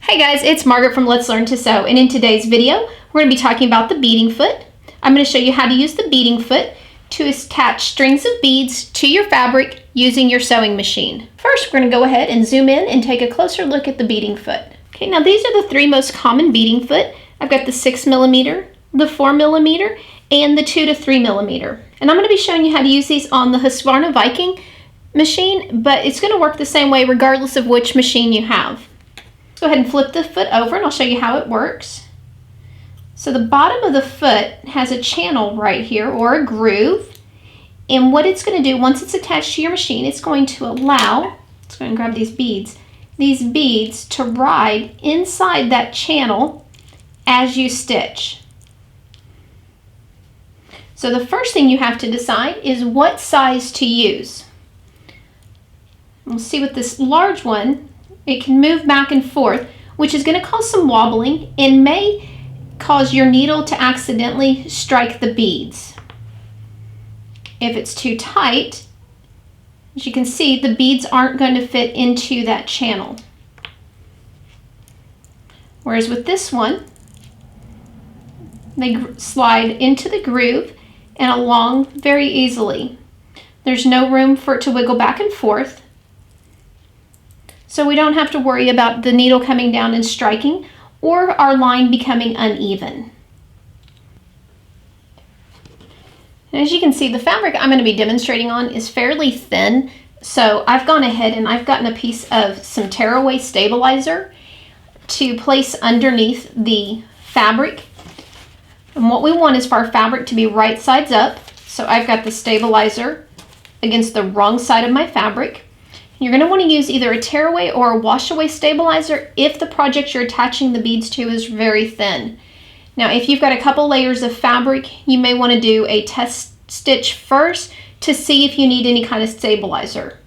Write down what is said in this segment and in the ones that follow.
Hey guys, it's Margaret from Let's Learn to Sew, and in today's video we're going to be talking about the beading foot. I'm going to show you how to use the beading foot to attach strings of beads to your fabric using your sewing machine. First, we're going to go ahead and zoom in and take a closer look at the beading foot. Okay, now these are the three most common beading foot. I've got the 6mm, the 4mm, and the 2 to 3mm. And I'm going to be showing you how to use these on the Husqvarna Viking machine, but it's going to work the same way regardless of which machine you have. Go ahead and flip the foot over and I'll show you how it works. So the bottom of the foot has a channel right here, or a groove, and what it's going to do once it's attached to your machine, it's going to allow, let's go ahead and grab these beads to ride inside that channel as you stitch. So the first thing you have to decide is what size to use. We'll see with this large one, it can move back and forth, which is going to cause some wobbling and may cause your needle to accidentally strike the beads. If it's too tight, as you can see, the beads aren't going to fit into that channel. Whereas with this one, they slide into the groove and along very easily. There's no room for it to wiggle back and forth. So we don't have to worry about the needle coming down and striking or our line becoming uneven. And as you can see, the fabric I'm going to be demonstrating on is fairly thin. So I've gone ahead and I've gotten a piece of some tearaway stabilizer to place underneath the fabric. And what we want is for our fabric to be right sides up. So I've got the stabilizer against the wrong side of my fabric. You're going to want to use either a tearaway or a wash-away stabilizer if the project you're attaching the beads to is very thin. Now, if you've got a couple layers of fabric, you may want to do a test stitch first to see if you need any kind of stabilizer.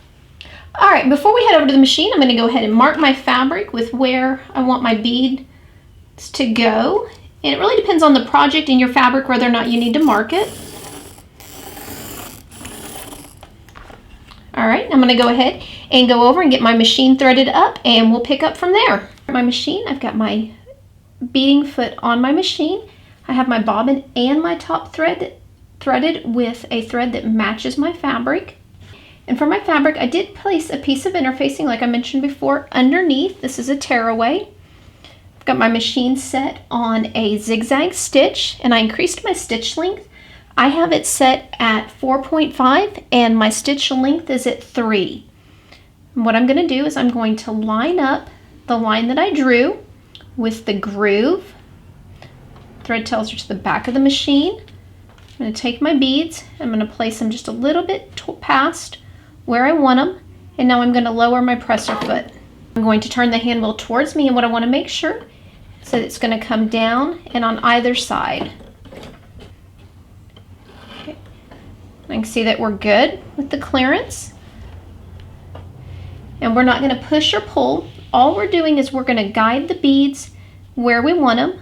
All right, before we head over to the machine, I'm going to go ahead and mark my fabric with where I want my beads to go. And it really depends on the project and your fabric whether or not you need to mark it. All right, I'm going to go ahead and go over and get my machine threaded up, and we'll pick up from there. My machine, I've got my beading foot on my machine. I have my bobbin and my top thread threaded with a thread that matches my fabric. And for my fabric, I did place a piece of interfacing, like I mentioned before, underneath. This is a tearaway. I've got my machine set on a zigzag stitch, and I increased my stitch length. I have it set at 4.5 and my stitch length is at 3. And what I'm going to do is I'm going to line up the line that I drew with the groove. Thread tells her to the back of the machine. I'm going to take my beads, I'm going to place them just a little bit past where I want them, and now I'm going to lower my presser foot. I'm going to turn the hand wheel towards me, and what I want to make sure is that it's going to come down and on either side. I can see that we're good with the clearance, and we're not going to push or pull. All we're doing is we're going to guide the beads where we want them,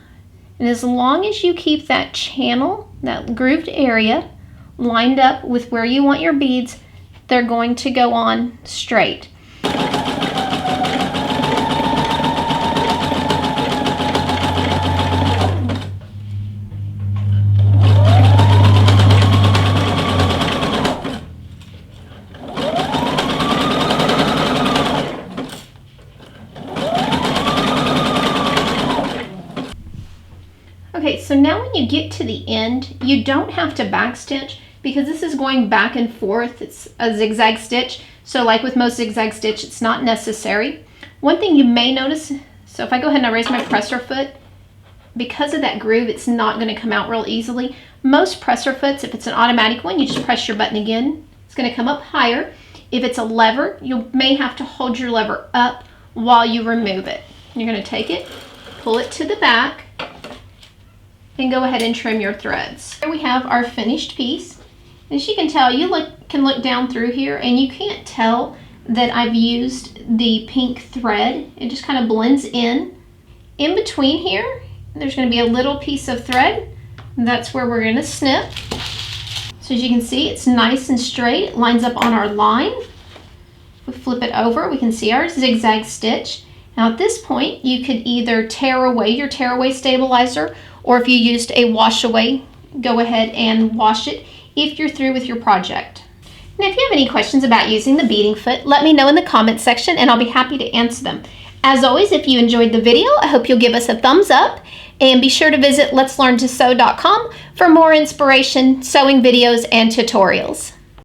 and as long as you keep that channel, that grooved area, lined up with where you want your beads, they're going to go on straight. Okay, so now when you get to the end, you don't have to backstitch because this is going back and forth. It's a zigzag stitch, so like with most zigzag stitch, it's not necessary. One thing you may notice, so if I go ahead and I raise my presser foot, because of that groove, it's not going to come out real easily. Most presser foots, if it's an automatic one, you just press your button again. It's going to come up higher. If it's a lever, you may have to hold your lever up while you remove it. You're going to take it, pull it to the back, and go ahead and trim your threads. Here we have our finished piece. As you can tell, you can look down through here and you can't tell that I've used the pink thread. It just kind of blends in. In between here, there's going to be a little piece of thread. That's where we're going to snip. So as you can see, it's nice and straight. It lines up on our line. We flip it over, we can see our zigzag stitch. Now at this point, you could either tear away your tearaway stabilizer, or if you used a wash away, go ahead and wash it if you're through with your project. And if you have any questions about using the beading foot, let me know in the comment section and I'll be happy to answer them. As always, if you enjoyed the video, I hope you'll give us a thumbs up, and be sure to visit letslearntosew.com for more inspiration, sewing videos, and tutorials.